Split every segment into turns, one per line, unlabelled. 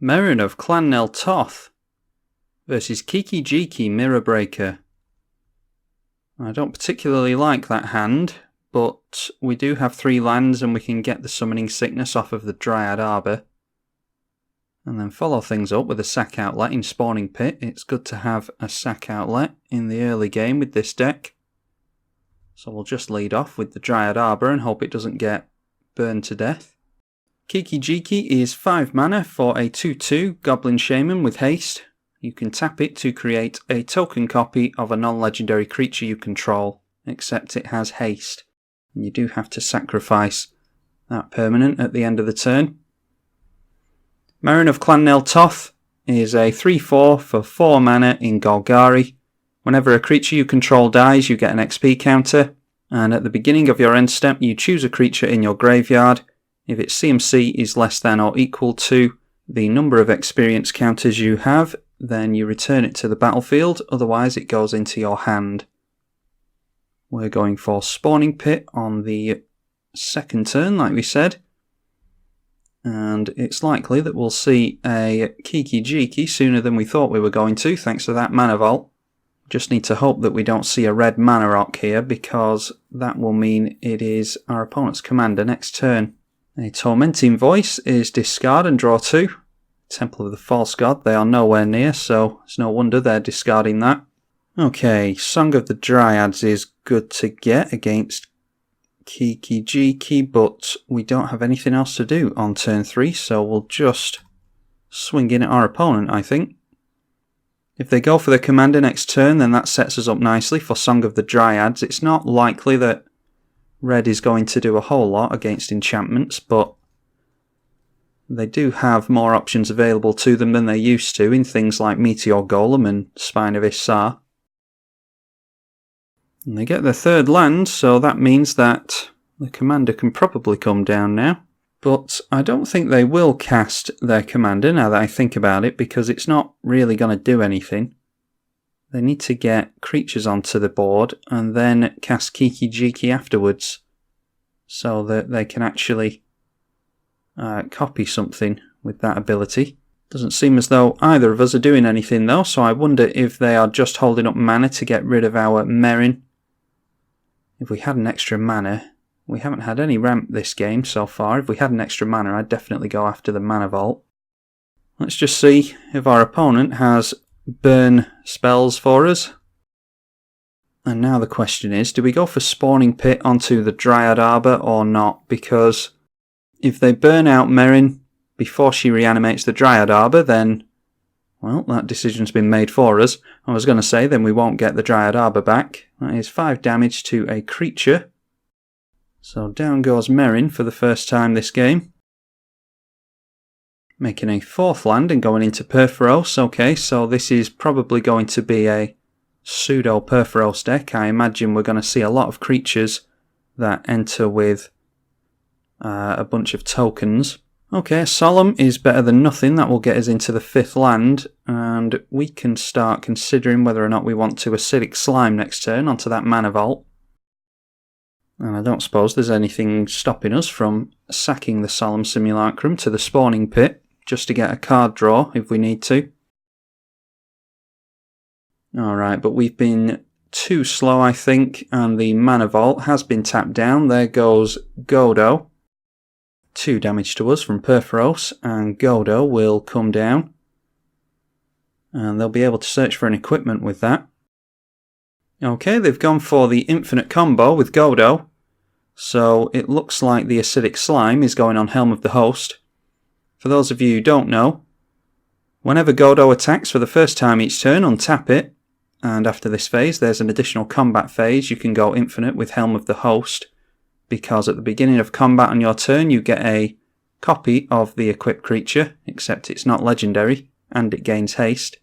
Meren of Clan Nel Toth versus Kiki-Jiki Mirror Breaker. I don't particularly like that hand, but we do have 3 lands and we can get the Summoning Sickness off of the Dryad Arbor. And then follow things up with a sack outlet in Spawning Pit. It's good to have a sack outlet in the early game with this deck. So we'll just lead off with the Dryad Arbor and hope it doesn't get burned to death. Kiki-Jiki is 5 mana for a 2/2 Goblin Shaman with haste. You can tap it to create a token copy of a non-legendary creature you control, except it has haste. And you do have to sacrifice that permanent at the end of the turn. Meren of Clan Nel Toth is a 3/4 for 4 mana in Golgari. Whenever a creature you control dies, you get an XP counter, and at the beginning of your end step you choose a creature in your graveyard. If its CMC is less than or equal to the number of experience counters you have, then you return it to the battlefield, otherwise it goes into your hand. We're going for Spawning Pit on the second turn, like we said. And it's likely that we'll see a Kiki-Jiki sooner than we thought we were going to, thanks to that mana vault. Just need to hope that we don't see a red mana rock here, because that will mean it is our opponent's commander next turn. A Tormenting Voice is discard and draw 2. Temple of the False God, they are nowhere near, so it's no wonder they're discarding that. Okay, Song of the Dryads is good to get against Kiki-Jiki, but we don't have anything else to do on turn 3, so we'll just swing in at our opponent, I think. If they go for the commander next turn, then that sets us up nicely for Song of the Dryads. It's not likely that Red is going to do a whole lot against enchantments, but they do have more options available to them than they used to in things like Meteor Golem and Spine of Isar. And they get their 3rd land, so that means that the commander can probably come down now. But I don't think they will cast their commander now that I think about it, because it's not really going to do anything. They need to get creatures onto the board and then cast Kiki-Jiki afterwards, so that they can actually copy something with that ability. Doesn't seem as though either of us are doing anything though, so I wonder if they are just holding up mana to get rid of our Meren. If we had an extra mana, we haven't had any ramp this game so far. If we had an extra mana, I'd definitely go after the mana vault. Let's just see if our opponent has burn spells for us. And now the question is, do we go for Spawning Pit onto the Dryad Arbor or not? Because if they burn out Meren before she reanimates the Dryad Arbor, then, well, that decision's been made for us. I was going to say, then we won't get the Dryad Arbor back. That is 5 damage to a creature. So down goes Meren for the first time this game. Making a 4th land and going into Perforos. Okay, so this is probably going to be a pseudo Perforos deck. I imagine we're going to see a lot of creatures that enter with a bunch of tokens. Okay, Solemn is better than nothing. That will get us into the 5th land, and we can start considering whether or not we want to Acidic Slime next turn onto that mana vault. And I don't suppose there's anything stopping us from sacking the Solemn Simulacrum to the Spawning Pit, just to get a card draw if we need to. Alright, but we've been too slow, I think, and the mana vault has been tapped down. There goes Godo. 2 damage to us from Perforos, and Godo will come down. And they'll be able to search for an equipment with that. Okay, they've gone for the infinite combo with Godo. So it looks like the Acidic Slime is going on Helm of the Host. For those of you who don't know, whenever Godo attacks for the first time each turn, untap it, and after this phase there's an additional combat phase. You can go infinite with Helm of the Host, because at the beginning of combat on your turn you get a copy of the equipped creature, except it's not legendary, and it gains haste.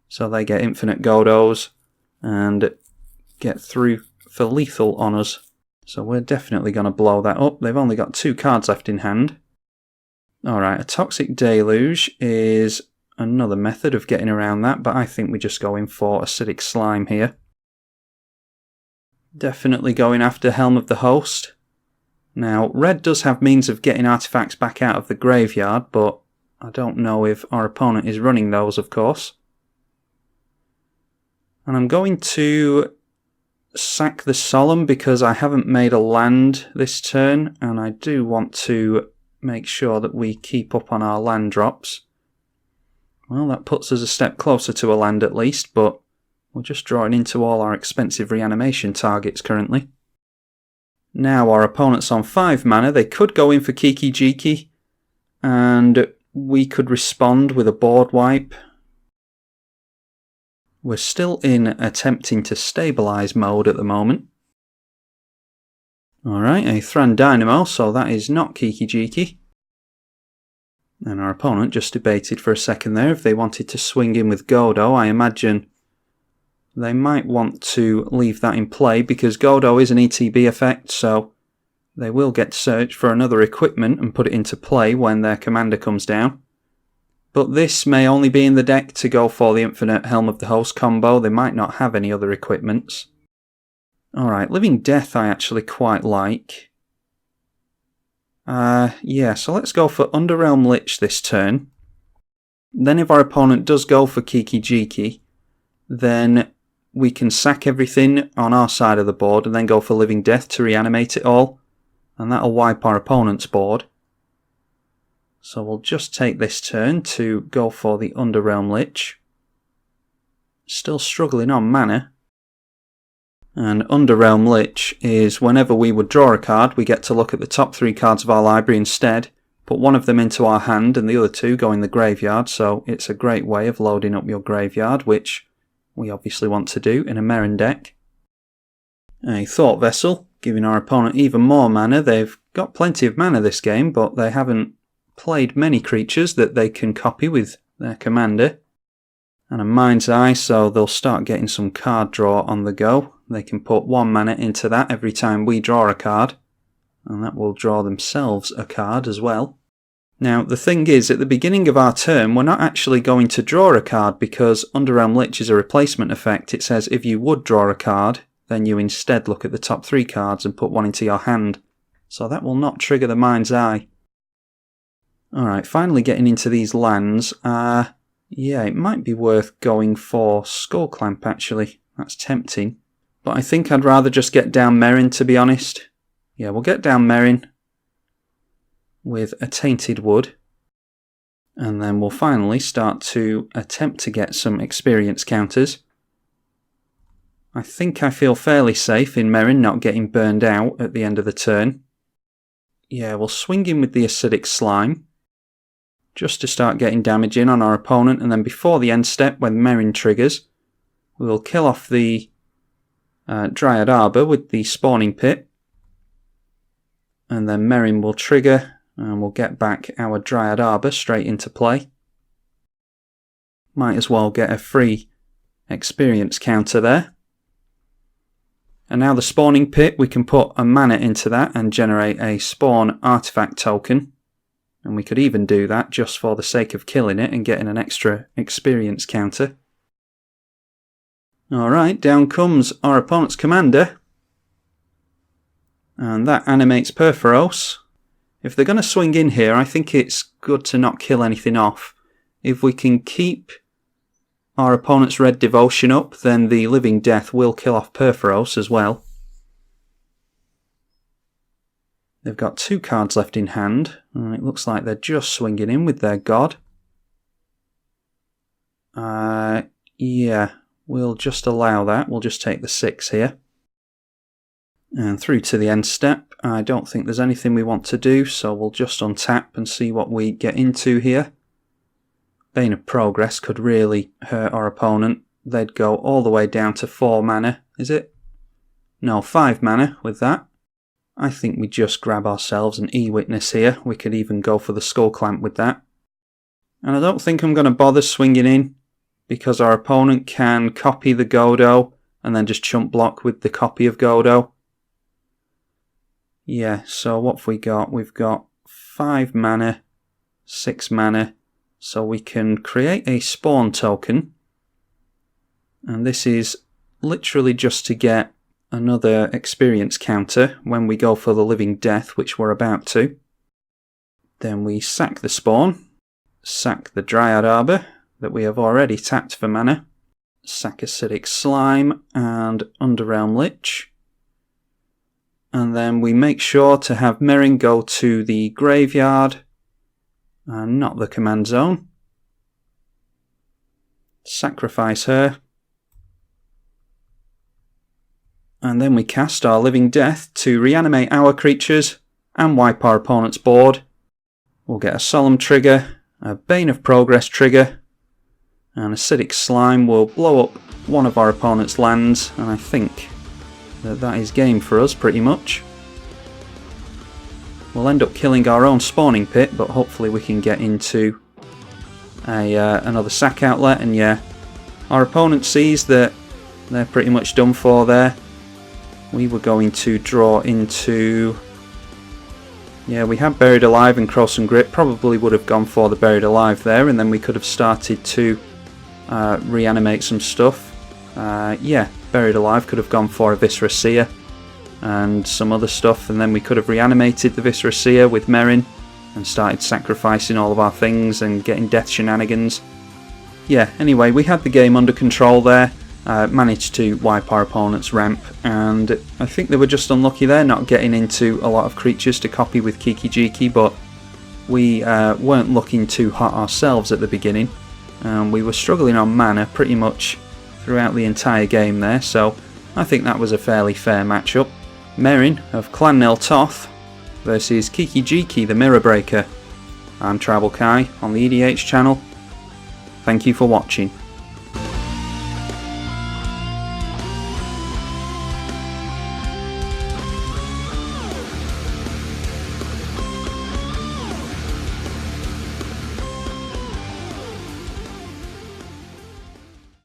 So they get infinite Godos and get through for lethal on us. So we're definitely going to blow that up. They've only got 2 cards left in hand. Alright, a Toxic Deluge is another method of getting around that, but I think we just go in for Acidic Slime here. Definitely going after Helm of the Host. Now, red does have means of getting artifacts back out of the graveyard, but I don't know if our opponent is running those, of course. And I'm going to sack the Solemn because I haven't made a land this turn, and I do want to make sure that we keep up on our land drops. Well, that puts us a step closer to a land at least, but we're just drawing into all our expensive reanimation targets currently. Now our opponent's on 5 mana. They could go in for Kiki-Jiki, and we could respond with a board wipe. We're still in attempting to stabilise mode at the moment. Alright, a Thran Dynamo, so that is not Kiki-Jiki. And our opponent just debated for a second there if they wanted to swing in with Godo. I imagine they might want to leave that in play because Godo is an ETB effect, so they will get to search for another equipment and put it into play when their commander comes down. But this may only be in the deck to go for the Infinite Helm of the Host combo. They might not have any other equipments. Alright, Living Death I actually quite like. Yeah, so let's go for Underrealm Lich this turn. Then if our opponent does go for Kiki-Jiki, then we can sack everything on our side of the board and then go for Living Death to reanimate it all. And that'll wipe our opponent's board. So we'll just take this turn to go for the Underrealm Lich. Still struggling on mana. And Underrealm Lich is whenever we would draw a card, we get to look at the top 3 cards of our library instead, put one of them into our hand and the other 2 go in the graveyard, so it's a great way of loading up your graveyard, which we obviously want to do in a Meren deck. A Thought Vessel, giving our opponent even more mana. They've got plenty of mana this game, but they haven't played many creatures that they can copy with their commander. And a Mind's Eye, so they'll start getting some card draw on the go. They can put 1 mana into that every time we draw a card, and that will draw themselves a card as well. Now the thing is, at the beginning of our turn we're not actually going to draw a card because Underrealm Lich is a replacement effect. It says if you would draw a card, then you instead look at the top 3 cards and put 1 into your hand. So that will not trigger the Mind's Eye. Alright, finally getting into these lands. Yeah, it might be worth going for Skullclamp actually. That's tempting. But I think I'd rather just get down Meren, to be honest. Yeah, we'll get down Meren with a Tainted Wood. And then we'll finally start to attempt to get some experience counters. I think I feel fairly safe in Meren not getting burned out at the end of the turn. Yeah, we'll swing in with the Acidic Slime, just to start getting damage in on our opponent, and then before the end step, when Meren triggers, we will kill off the Dryad Arbor with the Spawning Pit, and then Meren will trigger and we'll get back our Dryad Arbor straight into play. Might as well get a free experience counter there. And now the Spawning Pit, we can put a mana into that and generate a Spawn Artifact token. And we could even do that just for the sake of killing it and getting an extra experience counter. Alright, down comes our opponent's commander. And that animates Purphoros. If they're going to swing in here, I think it's good to not kill anything off. If we can keep our opponent's Red Devotion up, then the Living Death will kill off Purphoros as well. They've got 2 cards left in hand, and it looks like they're just swinging in with their god. Yeah, we'll just allow that. We'll just take the 6 here. And through to the end step. I don't think there's anything we want to do, so we'll just untap and see what we get into here. Bane of Progress could really hurt our opponent. They'd go all the way down to 4 mana, is it? No, 5 mana with that. I think we just grab ourselves an E-Witness here. We could even go for the Skullclamp with that. And I don't think I'm going to bother swinging in, because our opponent can copy the Godo and then just chump block with the copy of Godo. Yeah, so what have we got? We've got 5 mana, 6 mana, so we can create a Spawn token. And this is literally just to get another experience counter when we go for the Living Death, which we're about to. Then we sack the Spawn, sack the Dryad Arbor that we have already tapped for mana. Sack Acidic Slime and Underrealm Lich. And then we make sure to have Meren go to the graveyard and not the command zone. Sacrifice her. And then we cast our Living Death to reanimate our creatures and wipe our opponent's board. We'll get a Solemn trigger, a Bane of Progress trigger, and Acidic Slime will blow up one of our opponent's lands, and I think that is game for us pretty much. We'll end up killing our own spawning pit, but hopefully we can get into another sack outlet, and yeah, our opponent sees that they're pretty much done for there. We were going to draw into... yeah, we had Buried Alive and Cross and Grip. Probably would have gone for the Buried Alive there, and then we could have started to reanimate some stuff. Yeah, Buried Alive could have gone for a Viscera Seer and some other stuff, and then we could have reanimated the Viscera Seer with Meren and started sacrificing all of our things and getting death shenanigans. Yeah, anyway, we had the game under control there. Managed to wipe our opponent's ramp, and I think they were just unlucky there not getting into a lot of creatures to copy with Kiki-Jiki, but we weren't looking too hot ourselves at the beginning. We were struggling on mana pretty much throughout the entire game there, so I think that was a fairly fair matchup. Meren of Clan Nil Toth versus Kiki-Jiki the Mirror Breaker. I'm tribalkai on the EDH channel. Thank you for watching.